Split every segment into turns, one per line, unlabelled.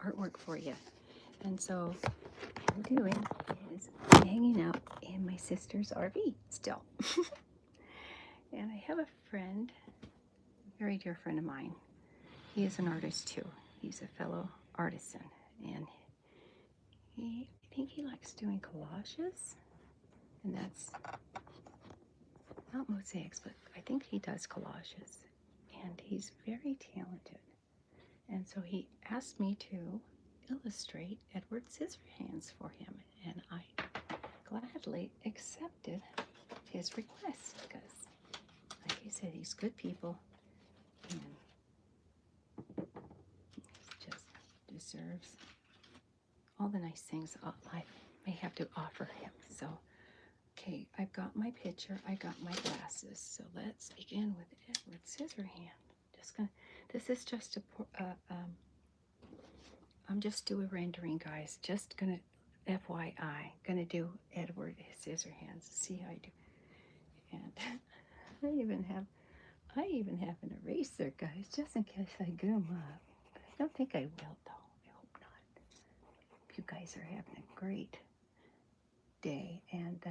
artwork for you. And so what I'm doing is hanging out in my sister's RV still. And I have a friend, a very dear friend of mine. He is an artist too. He's a fellow artisan, and I think he likes doing collages, and that's not mosaics, but I think he does collages, and he's very talented. And so he asked me to illustrate Edward Scissorhands for him, and I gladly accepted his request because, like I said, he's good people, and he just deserves all the nice things I may have to offer him. So, okay, I've got my picture, I got my glasses. So let's begin with Edward Scissorhand. This is just I'm just doing rendering, guys. Just gonna, FYI, gonna do Edward Scissorhands. See how I do. And I even have an eraser, guys, just in case I glue them up. I don't think I will, though. I hope not. Hope you guys are having a great day, and I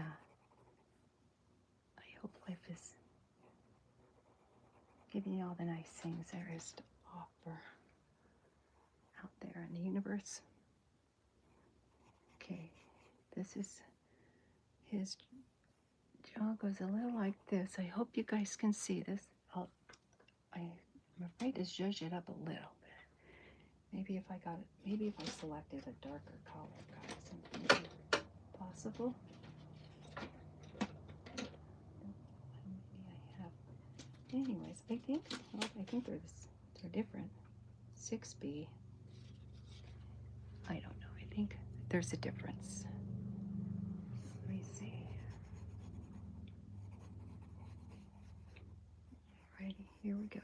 hope life is giving you all the nice things there is to offer out there in the universe. Okay, this is his jaw goes a little like this. I hope you guys can see this. I'm afraid to zhuzh it up a little bit. Maybe if I selected a darker color, guys, maybe possible. Maybe I have. Anyways, I think they're different. 6B. I don't know. I think there's a difference. Let me see. Alrighty, here we go.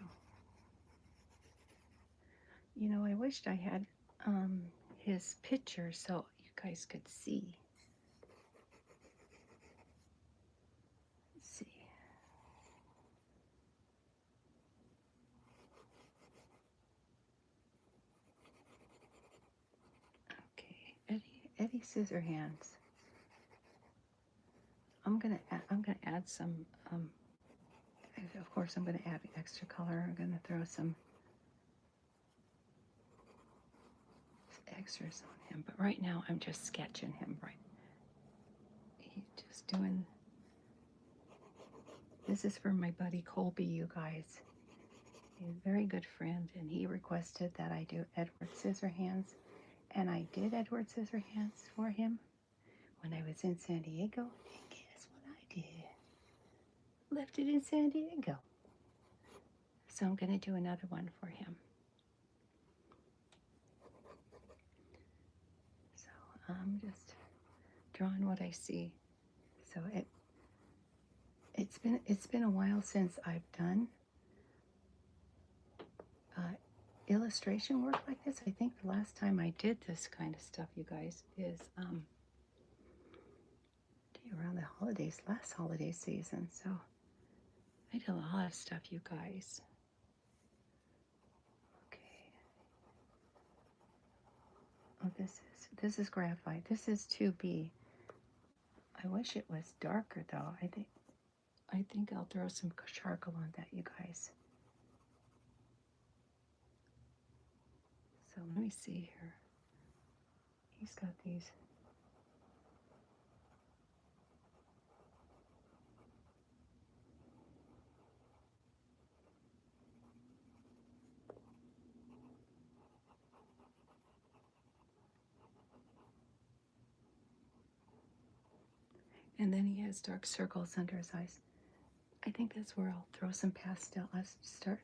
You know, I wished I had his picture so you guys could see. Let's see. Okay, Eddie Scissorhands. I'm gonna add some. Of course, I'm gonna add extra color. I'm gonna throw some extras on him, but right now I'm just sketching him. Right, he's just doing. This is for my buddy Colby, you guys. He's a very good friend, and he requested that I do Edward Scissorhands, and I did Edward Scissorhands for him when I was in San Diego. And guess what I did? Left it in San Diego. So I'm going to do another one for him. So I'm just drawing what I see. So it's been a while since I've done illustration work like this. I think the last time I did this kind of stuff, you guys, is around the holidays, last holiday season. So I did a lot of stuff, you guys. Okay. Oh, this is graphite. This is 2B. I wish it was darker though. I think I'll throw some charcoal on that, you guys. So let me see here. He's got these. And then he has dark circles under his eyes. I think that's where I'll throw some pastel. Let's start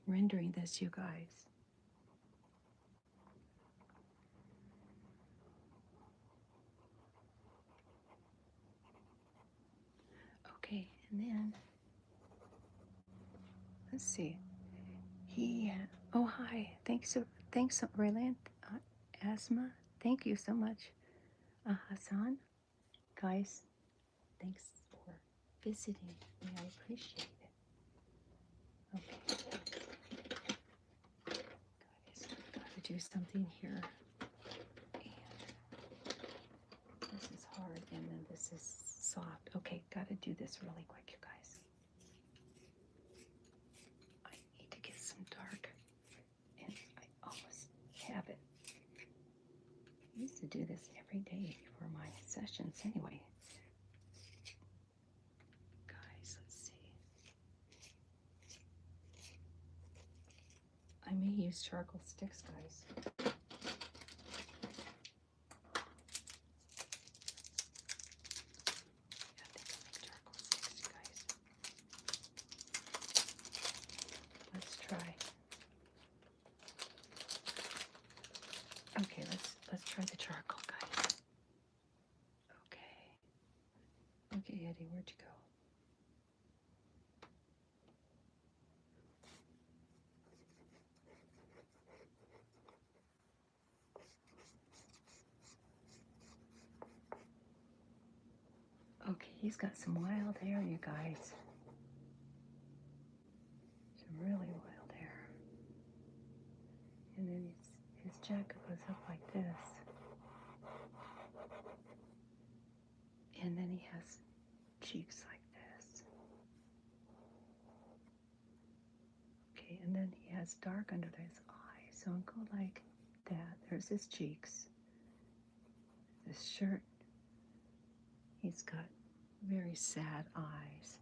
rendering this, you guys. Okay, and then let's see. Oh hi, thanks, Raylan, Asma. Thank you so much, Hassan. Guys, thanks for visiting me. I appreciate it. Okay. Guys, I've got to do something here. And this is hard, and then this is soft. Okay, gotta do this really quick, you guys. I need to get some dark, and I almost have it. I used to do this every day for my sessions anyway. Guys, let's see. I may use charcoal sticks, guys. Okay, let's try the charcoal, guys. Okay, Eddie, where'd you go? Okay, he's got some wild hair, you guys. Some really wild hair. And then his jacket goes up like this. And then he has cheeks like this. Okay, and then he has dark under his eyes. So I'll go like that. There's his cheeks. This shirt, he's got very sad eyes.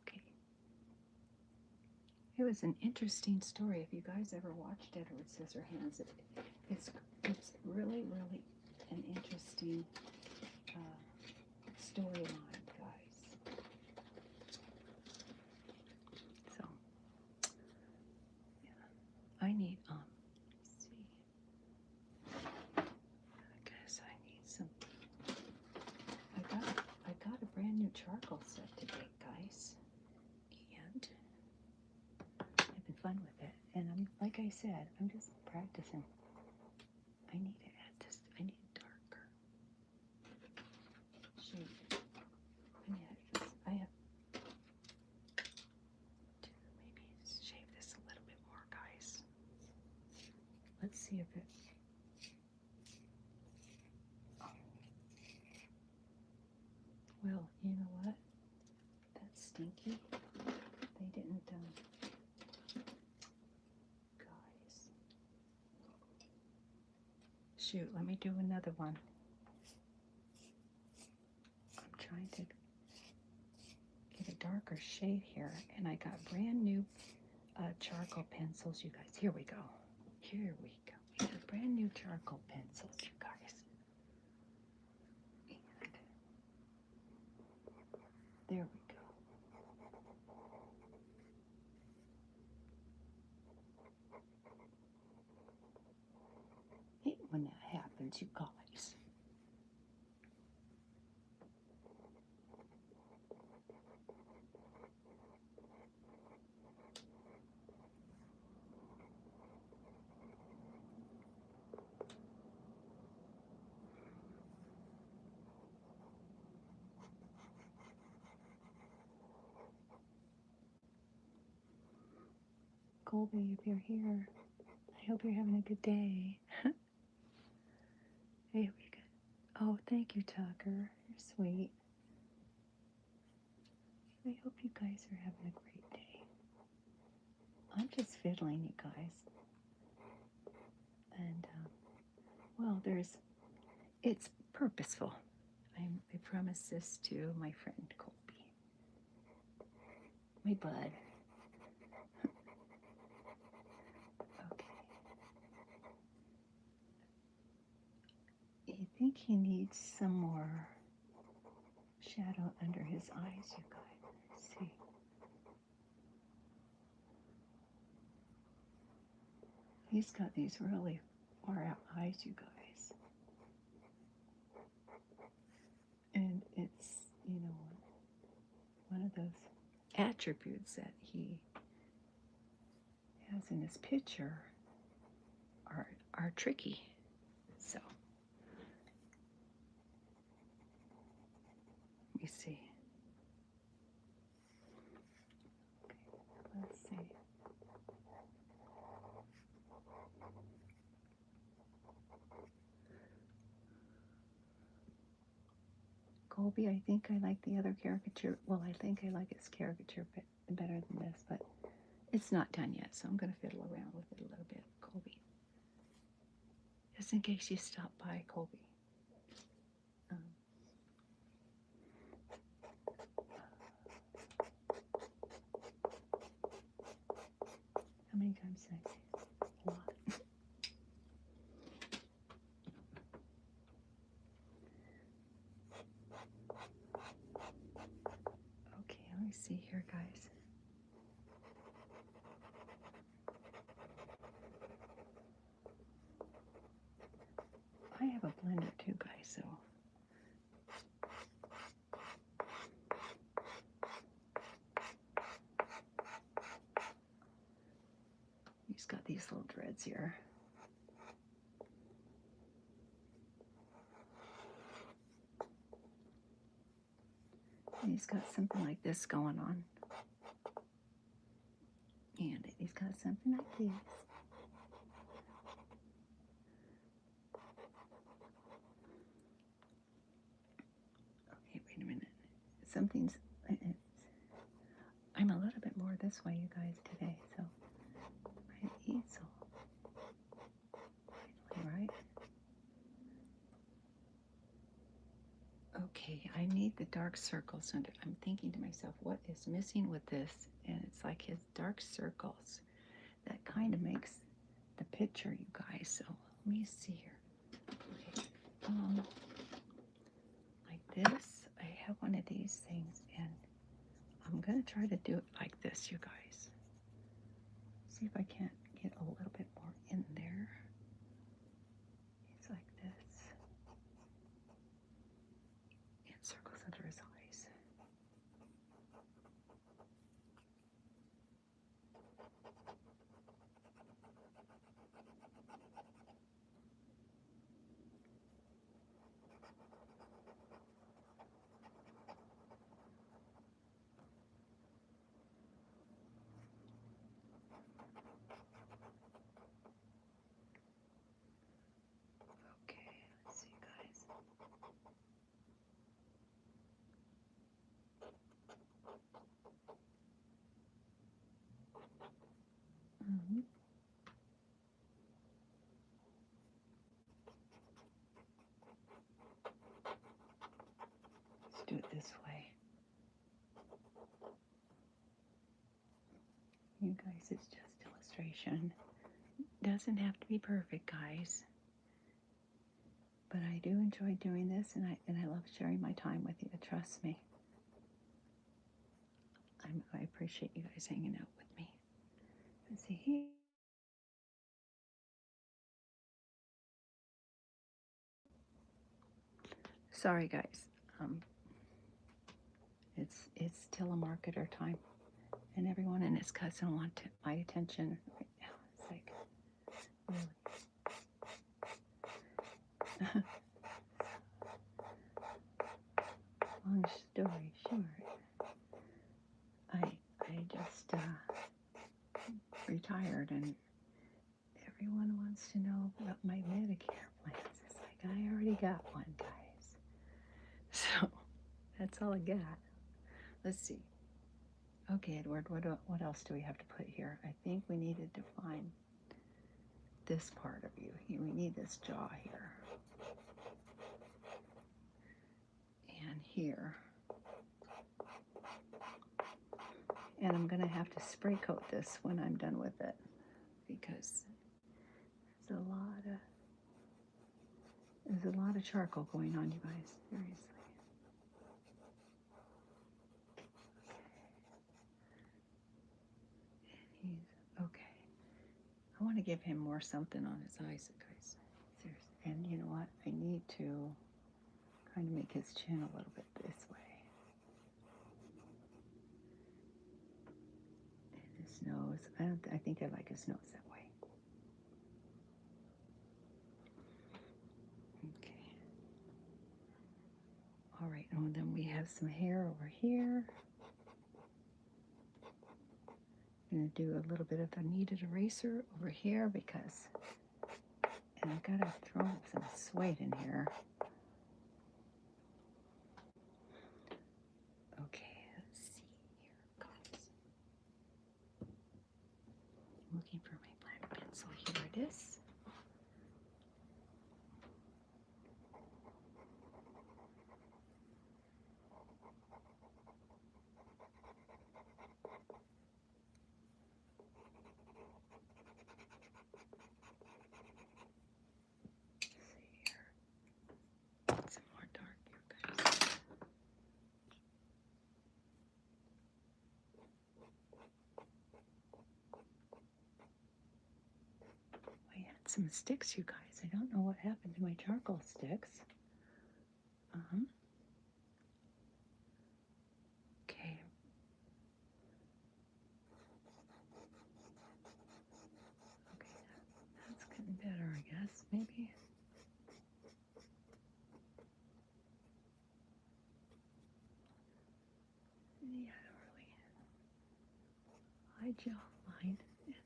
Okay. It was an interesting story. If you guys ever watched Edward Scissorhands, it's really, really an interesting storyline, guys. So, yeah, I need let's see. I guess I need some. I got a brand new charcoal set today, guys, and I've been fun with it. And like I said, I'm just practicing. I need to add this. I need darker shade. I have to maybe shave this a little bit more, guys. Let's see if it. Well, you know what? That's stinky. They didn't, guys. Shoot, let me do another one. I'm trying to get a darker shade here, and I got brand new charcoal pencils, you guys. Here we go. Here we go. We have brand new charcoal pencils, you guys. And there we go. Hate when that happens, you guys. Colby, if you're here, I hope you're having a good day. Hey, we good. Oh, thank you, Tucker. You're sweet. I hope you guys are having a great day. I'm just fiddling, you guys. And, well, it's purposeful. I promised this to my friend Colby. My bud. I think he needs some more shadow under his eyes, you guys. Let's see. He's got these really far out eyes, you guys. And it's, you know, one of those attributes that he has in his picture are tricky. So let me see. Colby. I think I like the other caricature. Well, I think I like his caricature better than this, but it's not done yet, so I'm going to fiddle around with it a little bit. Colby. Just in case you stop by, Colby. Um, how many times did I say it? A lot. Okay, let me see here, guys. I have a blender too, guys, so he's got these little dreads here. And he's got something like this going on. And he's got something like this. Okay, wait a minute. Something's... I'm a little bit more this way, you guys, today, so... My easel. Right? Okay, I need the dark circles under. I'm thinking to myself, what is missing with this? And it's like his dark circles. That kind of makes the picture, you guys. So let me see here. Okay. Like this, I have one of these things, and I'm gonna try to do it like this, you guys. See if I can't get a little bit more in there. It's like this. And circles under his eyes. Okay, let's see, guys. Let's do it this way. You guys, it's just illustration. Doesn't have to be perfect, guys. But I do enjoy doing this, and I love sharing my time with you. Trust me. I appreciate you guys hanging out with me. Let's see here. Sorry, guys. It's still a marketer time, and everyone and his cousin want my attention right now. It's like, really. Long story short, I just retired, and everyone wants to know about my Medicare plans. It's like, I already got one, guys. So that's all I got. Let's see. Okay, Edward, what else do we have to put here? I think we needed to find this part of you. We need this jaw here. And here. And I'm going to have to spray coat this when I'm done with it, because there's a lot of charcoal going on, you guys. Seriously. Okay. I want to give him more something on his eyes, guys. Seriously. And you know what? I need to kind of make his chin a little bit this way. And his nose. I think I like his nose that way. Okay. All right. And then we have some hair over here. I'm going to do a little bit of a kneaded eraser over here because, and I've got to throw some suede in here. this. Some more dark, you guys. I had some sticks, you guys. I don't know what happened to my charcoal sticks. Okay. Okay, that's getting better, I guess, maybe. Yeah, I don't really. Hide your line in this.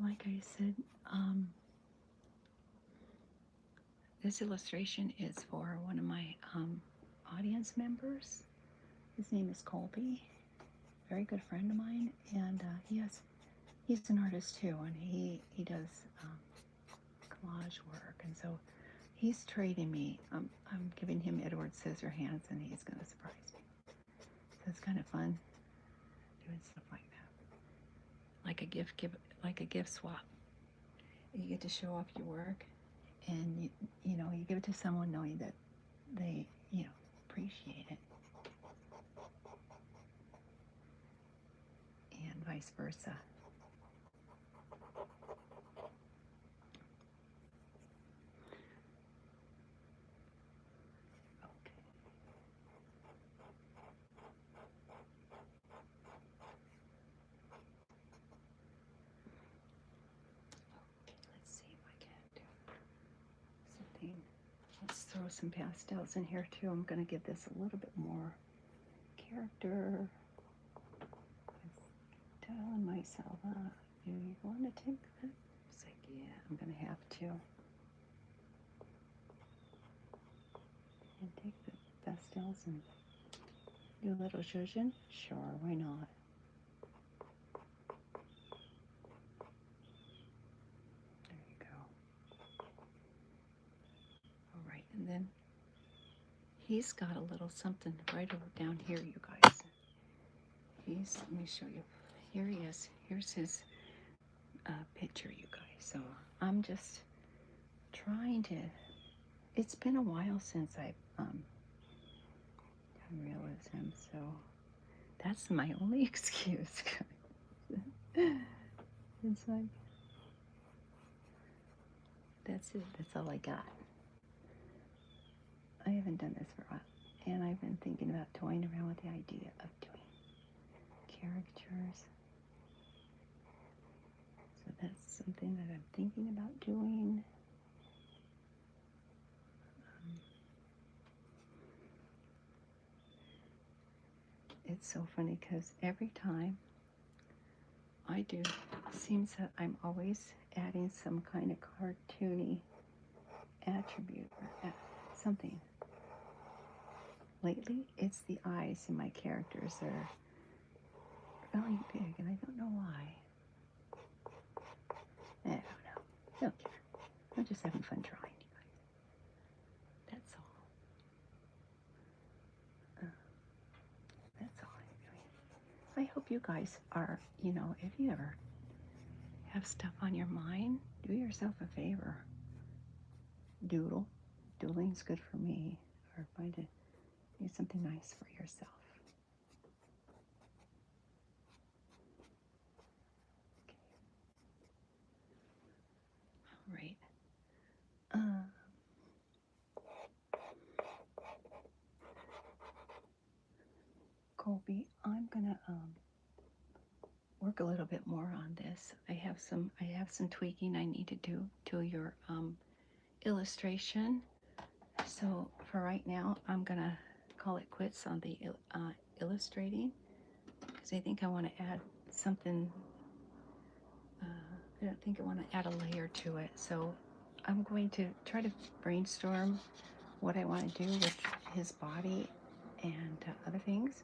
Like I said, this illustration is for one of my audience members. His name is Colby, very good friend of mine, and he's an artist too, and he does collage work, and so he's trading me. I'm giving him Edward Scissorhands, and he's going to surprise me. So it's kind of fun doing stuff like that, like a gift swap. You get to show off your work, and you know, you give it to someone knowing that they appreciate it, and vice versa. Let's throw some pastels in here too. I'm going to give this a little bit more character. I'm telling myself, do you want to take that? It's like, yeah, I'm going to have to. And take the pastels and do a little zhuzhen? Sure, why not? There you go. All right, and then he's got a little something right over down here, you guys. Let me show you. Here he is. Here's his picture, you guys. So I'm just trying to. It's been a while since I realized him, so that's my only excuse. It's like, that's it. That's all I got. I haven't done this for a while, and I've been thinking about toying around with the idea of doing caricatures. So that's something that I'm thinking about doing. It's so funny because every time I do, it seems that I'm always adding some kind of cartoony attribute or something. Lately, it's the eyes in my characters. They're really big, and I don't know why. I don't know. I don't care. I'm just having fun drawing, you guys. That's all. That's all I'm doing. I hope you guys are, if you ever have stuff on your mind, do yourself a favor. Doodle. Doodling's good for me. Or find it. Do something nice for yourself. Okay. All right. Colby, I'm gonna work a little bit more on this. I have some tweaking I need to do to your illustration. So for right now, I'm gonna call it quits on the illustrating, because I think I want to add something. I don't think I want to add a layer to it. So I'm going to try to brainstorm what I want to do with his body and other things.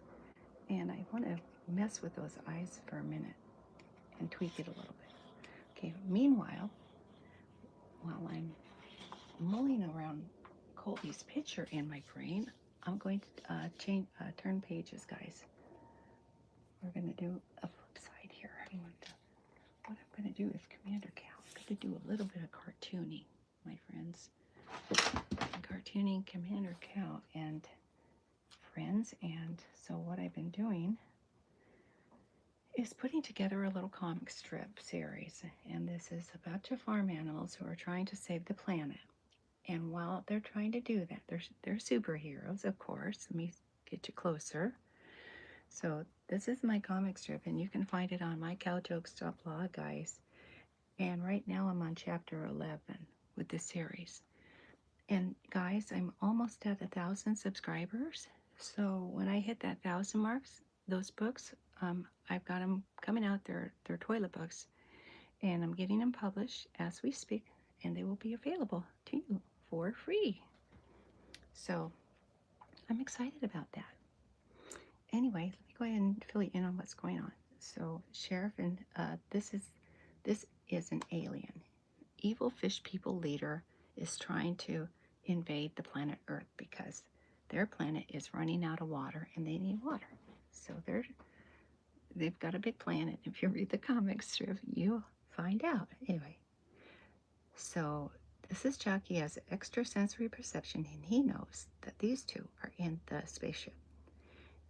And I want to mess with those eyes for a minute and tweak it a little bit. Okay, meanwhile, while I'm mulling around Colby's picture in my brain, I'm going to turn pages, guys. We're going to do a flip side here. What I'm going to do is Commander Cal. I'm going to do a little bit of cartooning, my friends. Cartooning Commander Cal and friends. And so what I've been doing is putting together a little comic strip series. And this is a bunch of farm animals who are trying to save the planet. And while they're trying to do that, they're superheroes, of course. Let me get you closer. So this is my comic strip, and you can find it on mycowjokes.blog, guys. And right now I'm on chapter 11 with this series. And guys, I'm almost at 1,000 subscribers. So when I hit that 1,000 marks, those books, I've got them coming out. They're toilet books, and I'm getting them published as we speak, and they will be available to you for free. So I'm excited about that. Anyway, let me go ahead and fill you in on what's going on. So Sheriff, and this is an alien. Evil fish people leader is trying to invade the planet Earth because their planet is running out of water and they need water. So they've got a big planet. If you read the comic strip, you'll find out. Anyway, so this is Chuck. He has extrasensory perception, and he knows that these two are in the spaceship.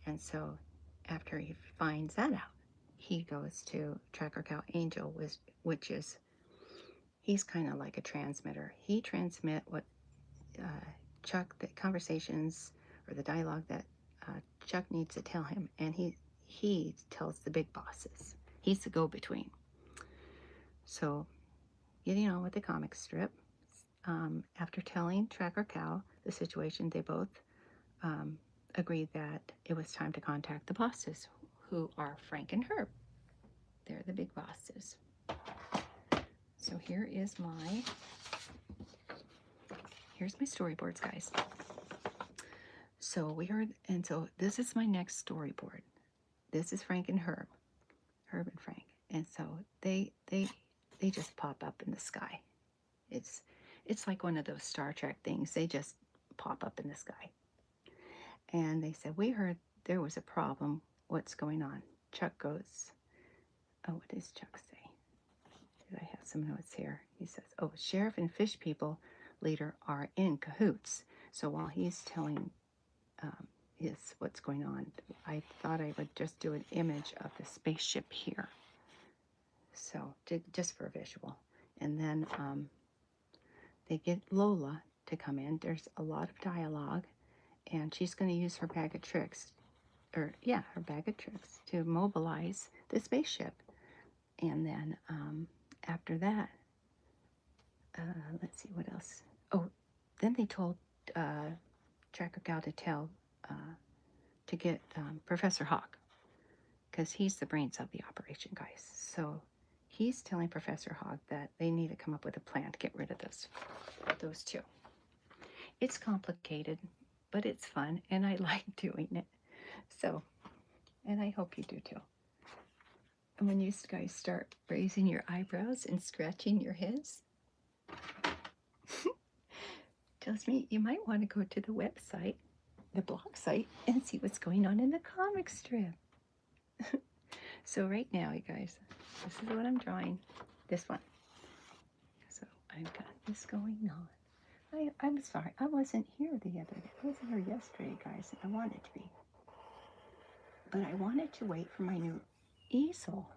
And so after he finds that out, he goes to Tracker Cow Angel, which is, he's kind of like a transmitter. He transmit what Chuck, the conversations or the dialogue that Chuck needs to tell him, and he tells the big bosses. He's the go-between. So, getting on with the comic strip, after telling Tracker Cow the situation, they both agreed that it was time to contact the bosses, who are Frank and Herb. They're the big bosses. So here's my storyboards, guys. So so this is my next storyboard. This is Frank and Herb and Frank. And so they just pop up in the sky. It's like one of those Star Trek things. They just pop up in the sky. And they said, we heard there was a problem. What's going on? Chuck goes, oh, what does Chuck say? Did I have some notes here? He says, oh, Sheriff and Fish People leader are in cahoots. So while he's telling what's going on, I thought I would just do an image of the spaceship here. So just for a visual. And then they get Lola to come in. There's a lot of dialogue. And she's going to use her bag of tricks, her bag of tricks to mobilize the spaceship. And then after that, let's see what else. Oh, then they told Tracker Cow to get Professor Hawk, because he's the brains of the operation, guys. So he's telling Professor Hawk that they need to come up with a plan to get rid of those two. It's complicated, but it's fun, and I like doing it. So, and I hope you do too. And when you guys start raising your eyebrows and scratching your heads, tells me you might want to go to the website, the blog site, and see what's going on in the comic strip. So right now, you guys, this is what I'm drawing. This one. So I've got this going on. I'm sorry, I wasn't here the other day. I wasn't here yesterday, guys. I wanted to be. But I wanted to wait for my new easel,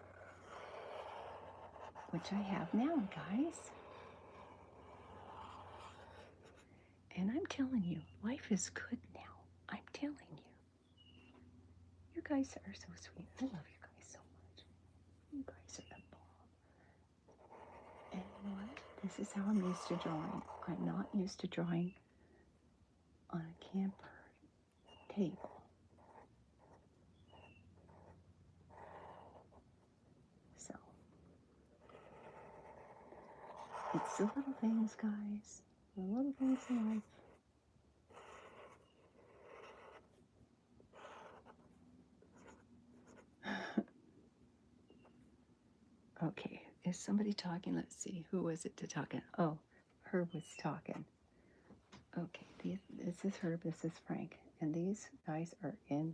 which I have now, guys. And I'm telling you, life is good now. I'm telling you. You guys are so sweet. I love you guys so much. You guys are the bomb. And you know what? This is how I'm used to drawing. I'm not used to drawing on a camper table. So, it's the little things, guys. The little things in life. Is somebody talking? Let's see. Who was it to talking? Oh, Herb was talking. Okay, this is Herb, this is Frank. And these guys are in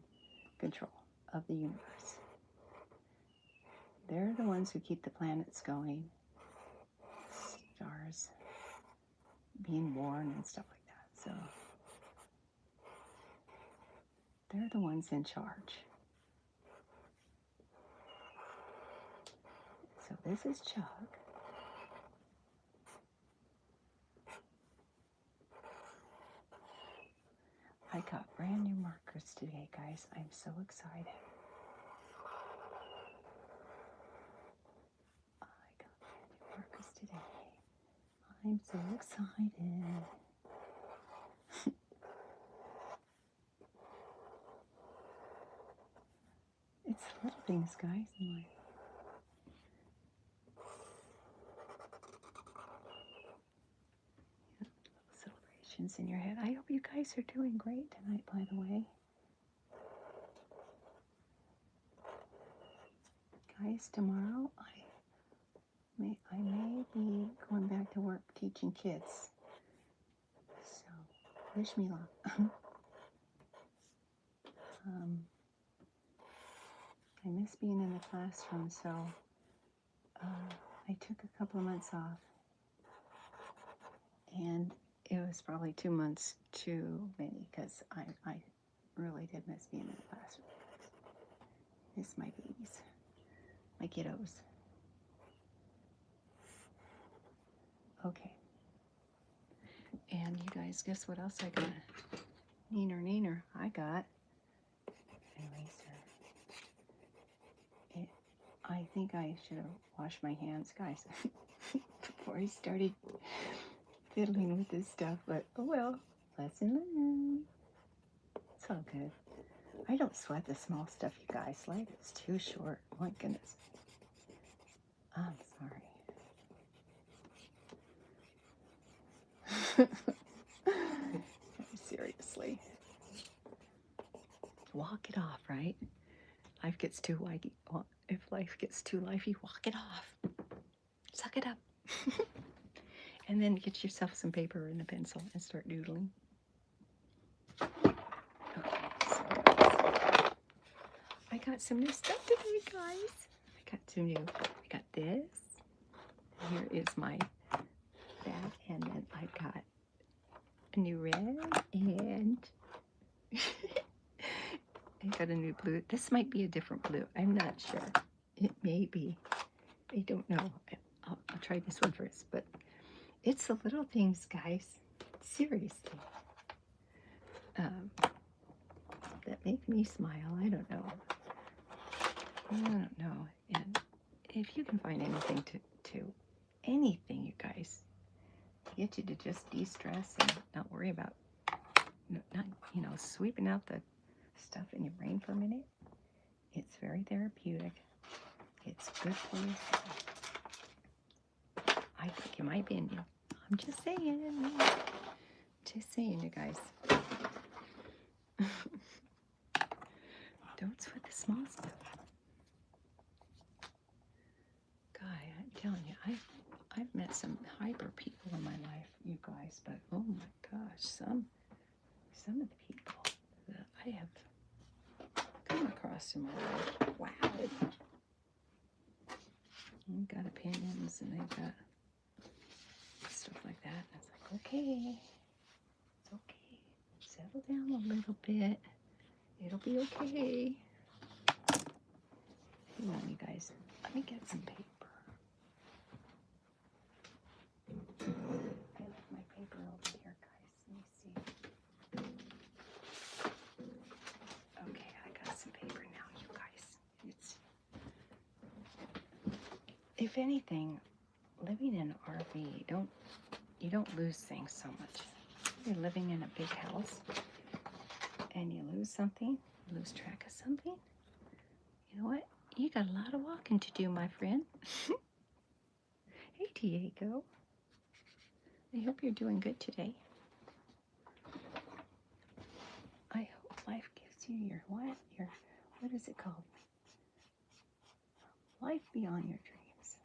control of the universe. They're the ones who keep the planets going, stars being born and stuff like that. So they're the ones in charge. So this is Chuck. I got brand new markers today, guys. I'm so excited. I got brand new markers today. I'm so excited. It's little things, guys, in life. Celebrations in your head. I hope you guys are doing great tonight, by the way. Guys, tomorrow I may be going back to work teaching kids. So, wish me luck. I miss being in the classroom, so I took a couple of months off. And it was probably 2 months too many because I really did miss being in the classroom. Miss my babies, my kiddos. Okay. And you guys, guess what else I got? Neener. I got an eraser. I think I should have washed my hands, guys, before I started fiddling with this stuff. But, oh well, lesson learned. It's all good. I don't sweat the small stuff, you guys. Life is too short. My goodness. I'm sorry. Seriously. Walk it off, right? Life gets too waggy. Well, if life gets too lifey, walk it off. Suck it up. And then get yourself some paper and a pencil and start doodling. Okay, so I got some new stuff today, guys. I got this. Here is my bag, and then I got a new red, and I got a new blue. This might be a different blue. I'm not sure. It may be. I don't know. I'll try this one first, but it's the little things, guys. Seriously. That make me smile. I don't know. And if you can find anything anything, you guys, to get you to just de-stress and not worry about, not sweeping out the stuff in your brain for a minute, it's very therapeutic. It's good for you. I think in my opinion. I'm just saying. Just saying, you guys. Don't sweat the small stuff. Guy, I'm telling you, I've met some hyper people in my life, you guys, but oh my gosh, some of the people that I have come across in my life, wow. They've got opinions and they've got stuff like that. And it's like, okay, it's okay. Settle down a little bit. It'll be okay. Hang on, you guys. Let me get some paper. I left my paper over here, guys. Let me see. Okay, I got some paper now, you guys. If anything, living in an RV, you don't lose things so much. You're living in a big house and you lose something, you lose track of something. You know what? You got a lot of walking to do, my friend. Hey, Diego. I hope you're doing good today. I hope life gives you your what is it called? Life beyond your dreams.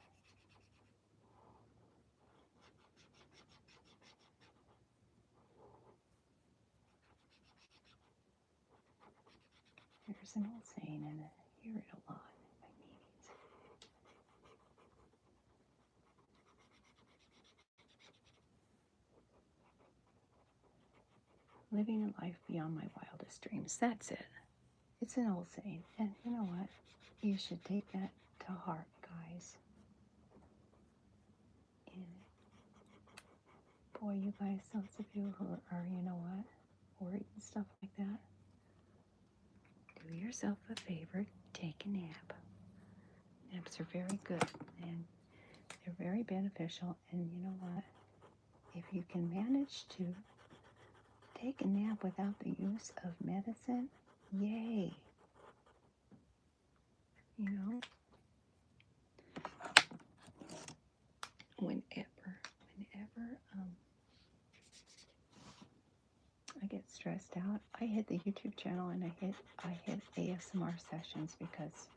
There's an old saying, and I hear it a lot in my meetings. Living a life beyond my wildest dreams. That's it. It's an old saying. And you know what? You should take that to heart, guys. And boy, you guys, those of you who are, you know what, worried and stuff like that, do yourself a favor, take a nap. Naps are very good and they're very beneficial. And you know what? If you can manage to take a nap without the use of medicine, yay. You know, whenever I get stressed out, I hit the YouTube channel and I hit ASMR sessions because,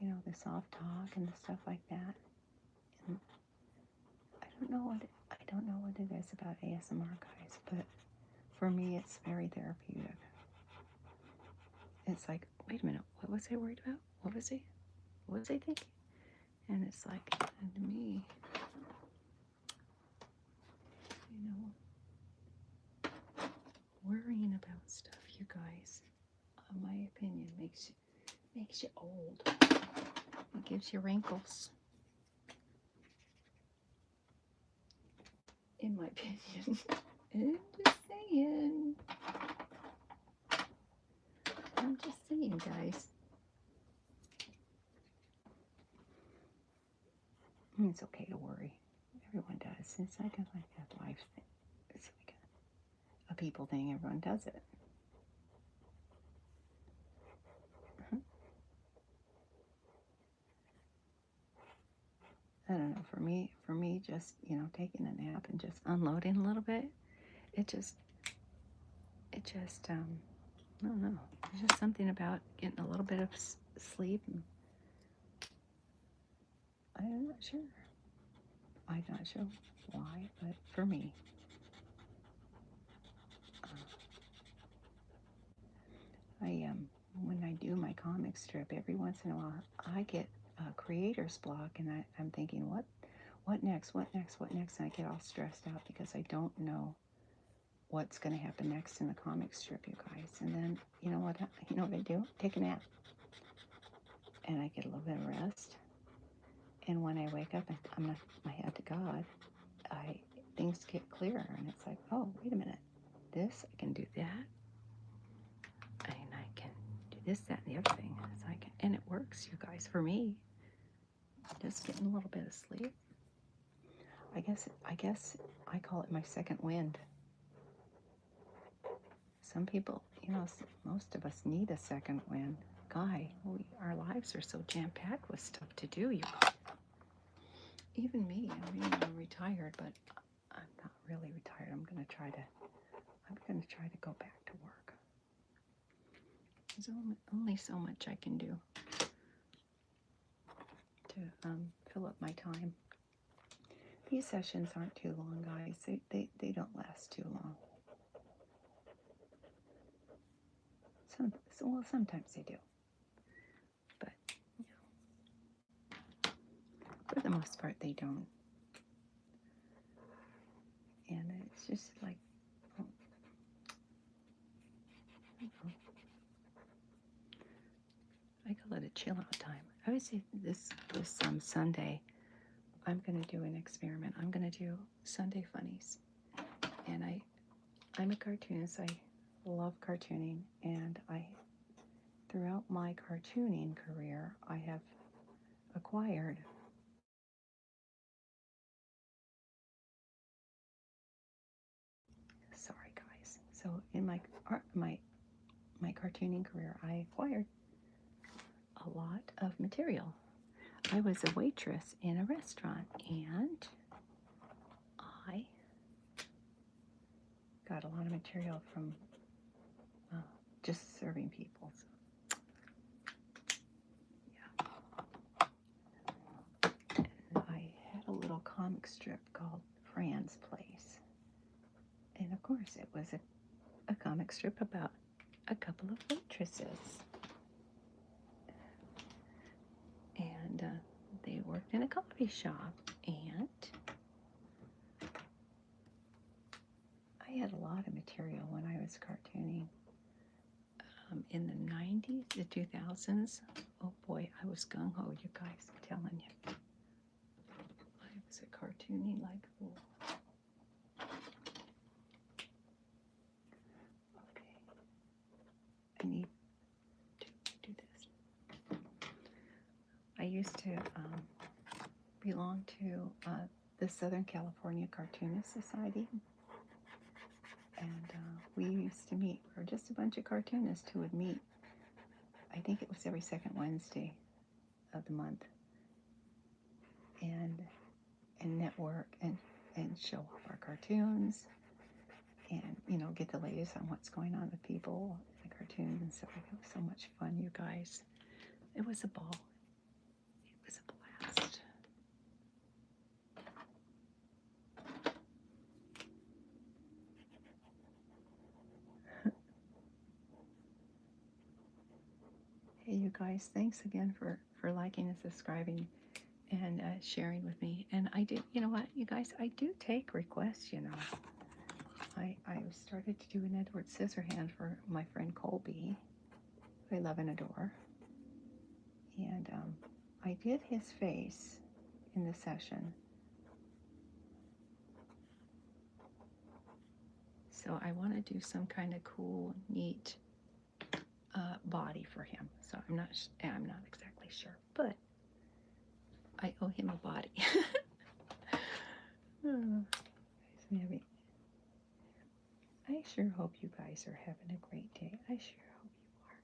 you know, the soft talk and the stuff like that. And I don't know what it is about ASMR, guys, but for me it's very therapeutic. It's like, wait a minute, what was I worried about? What was I thinking? And it's like, and to me, you know, worrying about stuff, you guys, in my opinion, makes you old. It gives you wrinkles. In my opinion. I'm just saying, guys. It's okay to worry. Everyone does. It's like a life thing. It's like a people thing. Everyone does it. I don't know. For me, just, you know, taking a nap and just unloading a little bit. It just, I don't know. There's just something about getting a little bit of sleep. And I'm not sure. I'm not sure why, but for me, when I do my comic strip, every once in a while, I get a creator's block, and I'm thinking, what next, what next, what next, and I get all stressed out because I don't know what's going to happen next in the comic strip, you guys. And then, you know what I do? Take a nap, and I get a little bit of rest. And when I wake up and I'm not my head to God, things get clearer, and it's like, oh, wait a minute, this, I can do that, and I can do this, that, and the other thing. It's like, and it works, you guys. For me, just getting a little bit of sleep. I guess I call it my second wind. Some people, you know, most of us need a second wind. Our lives are so jam-packed with stuff to do, you guys. Even me, I mean, I'm retired, but I'm not really retired. I'm gonna try to go back to work. There's only so much I can do to fill up my time. These sessions aren't too long, guys. They don't last too long. Sometimes they do, but you know, for the most part, they don't. And it's just like, I call it a chill out time. I would say this Sunday, I'm going to do an experiment. I'm going to do Sunday funnies. And I'm a cartoonist. I love cartooning. And throughout my cartooning career, I have acquired sorry guys. So in my cartooning career, I acquired a lot of material. I was a waitress in a restaurant, and I got a lot of material from just serving people. So, yeah. And I had a little comic strip called Fran's Place. And of course, it was a comic strip about a couple of waitresses. worked in a coffee shop, and I had a lot of material when I was cartooning. In the 90s, the 2000s, oh boy, I was gung-ho, you guys, I'm telling you. I was a cartooning like a fool. Okay, I need to do this. I used to belong to the Southern California Cartoonist Society, and we used to meet. We were just a bunch of cartoonists who would meet. I think it was every second Wednesday of the month, and network and show off our cartoons, and get the latest on what's going on with people, the cartoons and stuff. It was so much fun, you guys. It was a ball. It was a blast. Hey, you guys, thanks again for liking and subscribing and sharing with me. And I do, you know what, you guys, I do take requests, I started to do an Edward Scissorhand for my friend Colby, who I love and adore. And I did his face in the session. So I want to do some kind of cool, neat body for him. So I'm not exactly sure, but I owe him a body. Oh, I sure hope you guys are having a great day. I sure hope you are.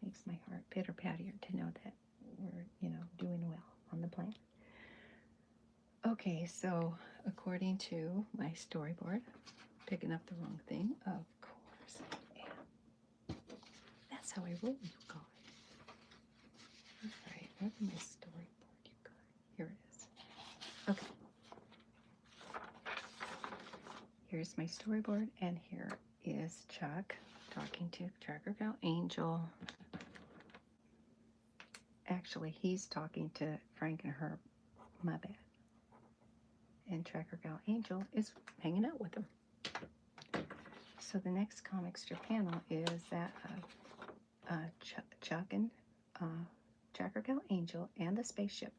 Makes my heart pitter-patter to know that we're, doing well on the planet. Okay, so according to my storyboard, picking up the wrong thing, of course I am. That's how I roll, you guys. All right, where's my storyboard, you guys? Here it is. Okay. Here's my storyboard, and here is Chuck talking to Tracker Gal Angel. Actually, he's talking to Frank and Herb. My bad. And Tracker Gal Angel is hanging out with him. So the next comic strip panel is that Chuck and Tracker Gal Angel and the spaceship.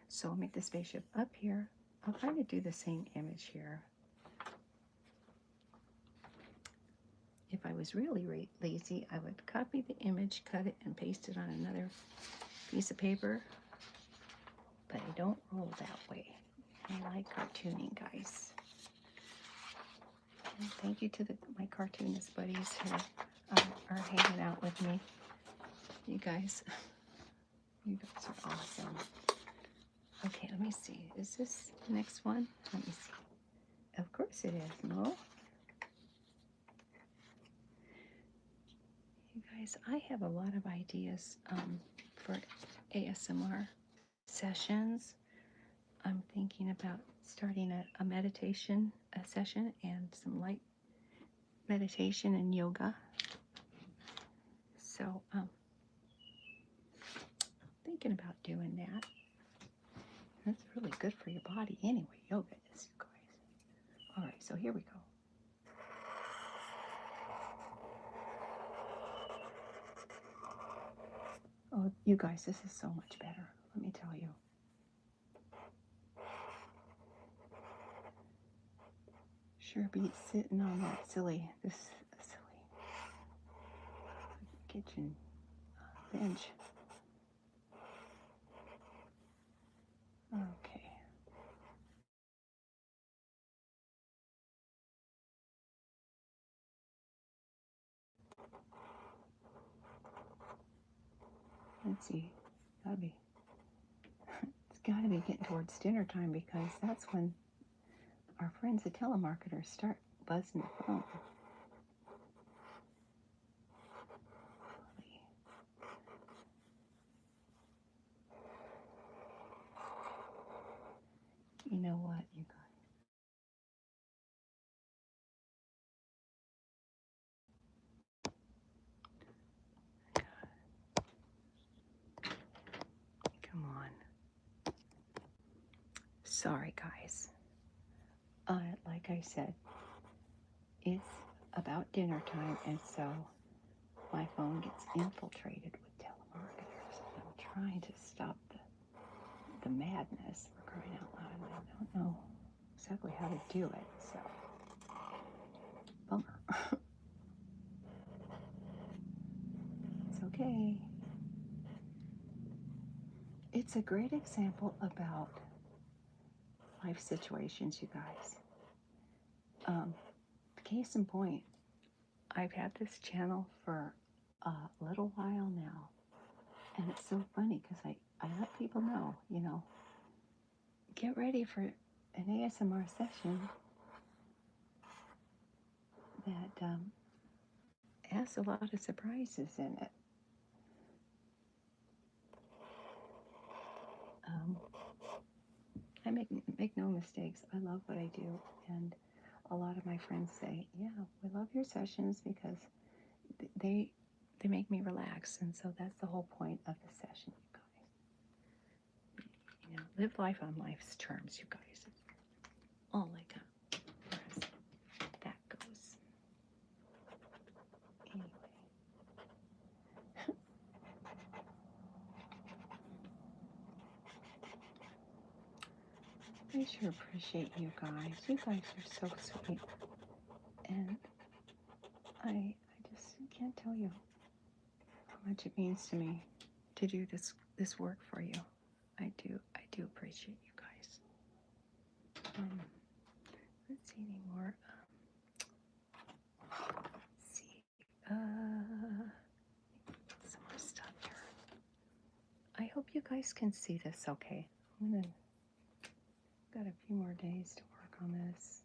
So I'll make the spaceship up here. I'll kind of do the same image here. If I was really lazy, I would copy the image, cut it, and paste it on another piece of paper. But I don't roll that way. I like cartooning, guys. And thank you to my cartoonist buddies who are hanging out with me. You guys are awesome. Okay, let me see. Is this the next one? Let me see. Of course it is. No? You guys, I have a lot of ideas for ASMR sessions. I'm thinking about starting a meditation session and some light meditation and yoga. So thinking about doing that. That's really good for your body anyway, yoga is, you guys. All right, so here we go. Oh, you guys, this is so much better, let me tell you. Sure beats sitting on that silly kitchen bench. Okay. Let's see. It's gotta be getting towards dinner time, because that's when our friends the telemarketers start buzzing the phone. You know what, you guys? Come sorry, guys. Like I said, it's about dinner time, and so my phone gets infiltrated with telemarketers. I'm trying to stop the madness, for crying out loud, and I don't know exactly how to do it, so bummer. It's okay. It's a great example about life situations, you guys. Case in point, I've had this channel for a little while now, and it's so funny because I let people know, get ready for an ASMR session that has a lot of surprises in it. I make no mistakes. I love what I do, and a lot of my friends say, "Yeah, we love your sessions because they make me relax," and so that's the whole point of the session, you guys. Live life on life's terms, you guys. It's all I got as that goes. Anyway. I sure appreciate you guys. You guys are so sweet. And I just can't tell you how much it means to me to do this work for you. I do appreciate you guys. Let's see any more. Let's see. Some more stuff here. I hope you guys can see this okay. Got a few more days to work on this.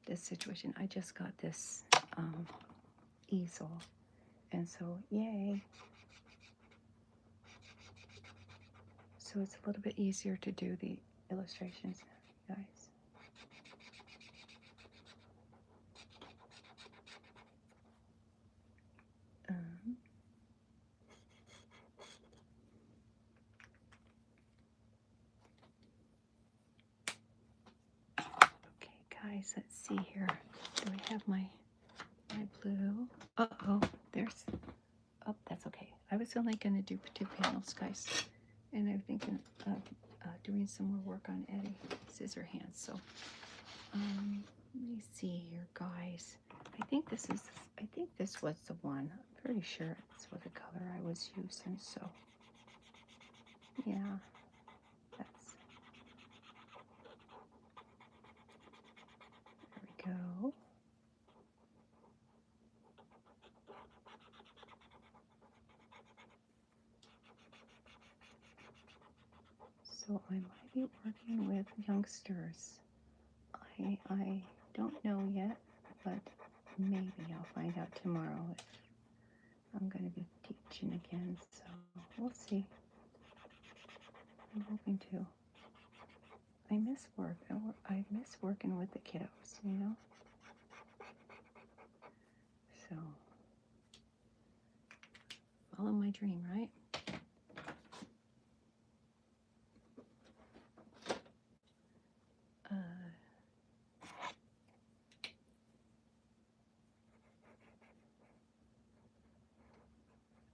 This situation. I just got this easel, and so yay. So it's a little bit easier to do the illustrations, guys. Okay, guys, let's see here. Do I have my blue? There's. Oh, that's okay. I was only going to do 2 panels, guys, and I'm thinking of doing some more work on Eddie Scissorhands. So, let me see here, guys. I think this was the one. I'm pretty sure it's what the color I was using. So, yeah, that's. There we go. So I might be working with youngsters. I don't know yet, but maybe I'll find out tomorrow if I'm going to be teaching again. So we'll see. I'm hoping to. I miss work. I miss working with the kiddos, So follow my dream, right?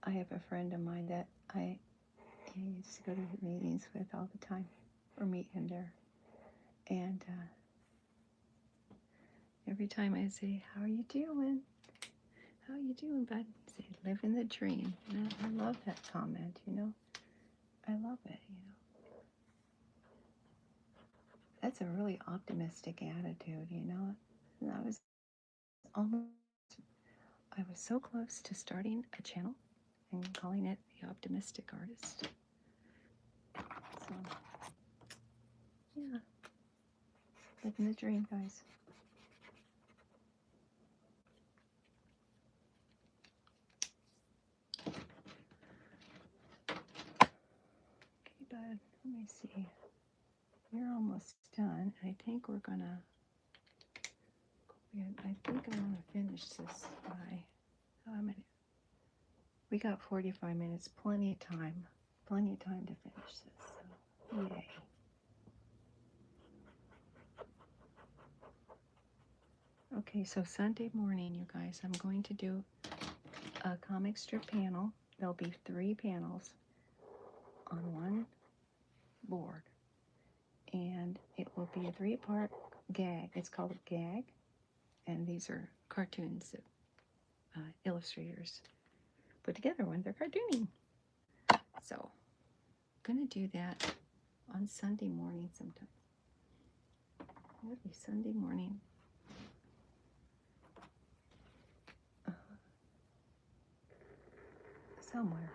I have a friend of mine that I used to go to meetings with all the time, or meet him there. And every time I say, "How are you doing? How are you doing, bud?" He'd say, "Living the dream." And I love that comment, I love it, That's a really optimistic attitude, And I was so close to starting a channel and calling it The Optimistic Artist. So, yeah. Living the dream, guys. Okay, bud. Let me see. We're almost done. I think we're gonna. I think I want to finish this by. How many? We got 45 minutes. Plenty of time. plenty of time to finish this, so yay. Okay, so Sunday morning, you guys, I'm going to do a comic strip panel. There'll be 3 panels on one board, and it will be a 3-part gag. It's called a gag, and these are cartoons that illustrators put together when they're cartooning. So I'm going to do that on Sunday morning sometime. It'll be Sunday morning. Somewhere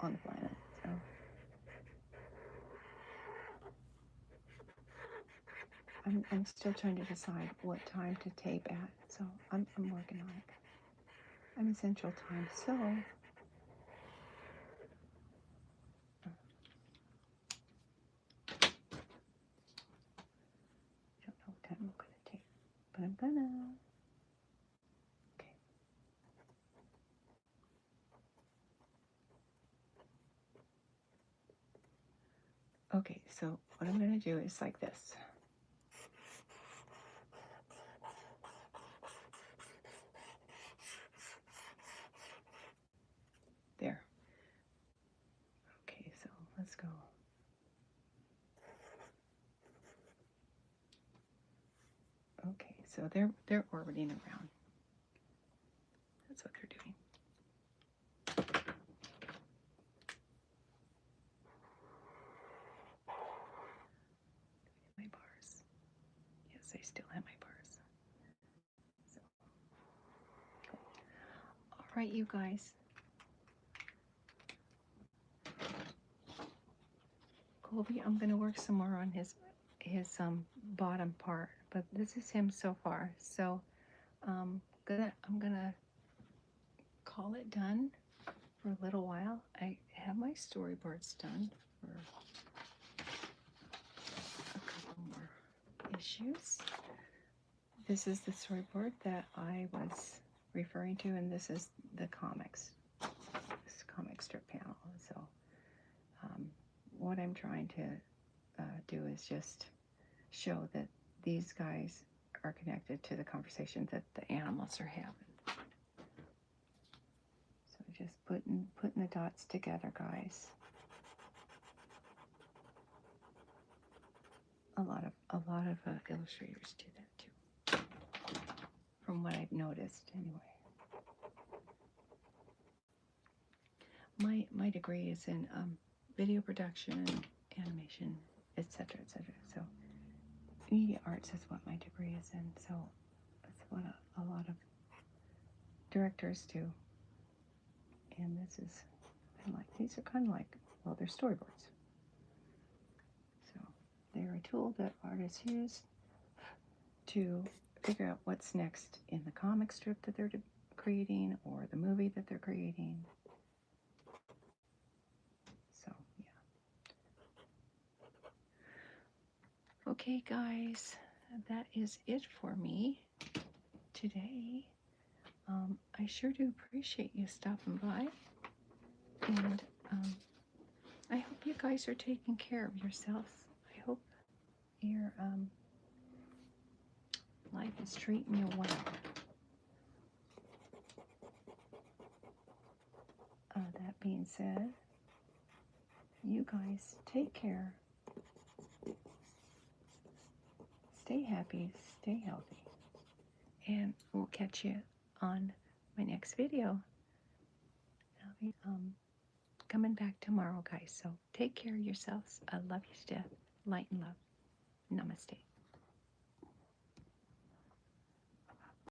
on the planet. So I'm still trying to decide what time to tape at. So I'm working on it. I'm in Central Time, so I don't know what time I'm going to tape, but I'm gonna. Okay, so what I'm going to do is like this. There. Okay, so let's go. Okay, so they're orbiting around. That's what they're doing. My bars. Yes, I still have my bars. So, cool. All right, you guys. Colby, I'm going to work some more on his bottom part, but this is him so far. So I'm gonna call it done for a little while. I have my storyboards done for a couple more issues. This is the storyboard that I was referring to, and this is the comics, this comic strip panel. So what I'm trying to do is just show that these guys are connected to the conversation that the animals are having. So just putting the dots together, guys. A lot of illustrators do that too, from what I've noticed anyway. My degree is in video production, animation, etc., etc. So media arts is what my degree is in. So that's what a lot of directors do. And this is these are kind of like, well, they're storyboards. So they're a tool that artists use to figure out what's next in the comic strip that they're creating or the movie that they're creating. So, yeah. Okay, guys, that is it for me today. I sure do appreciate you stopping by. And I hope you guys are taking care of yourselves. I hope your life is treating you well. That being said, you guys take care. Stay happy, stay healthy. And we'll catch you on my next video. I'll be coming back tomorrow, guys. So take care of yourselves. I love you to death. Light and love. Namaste.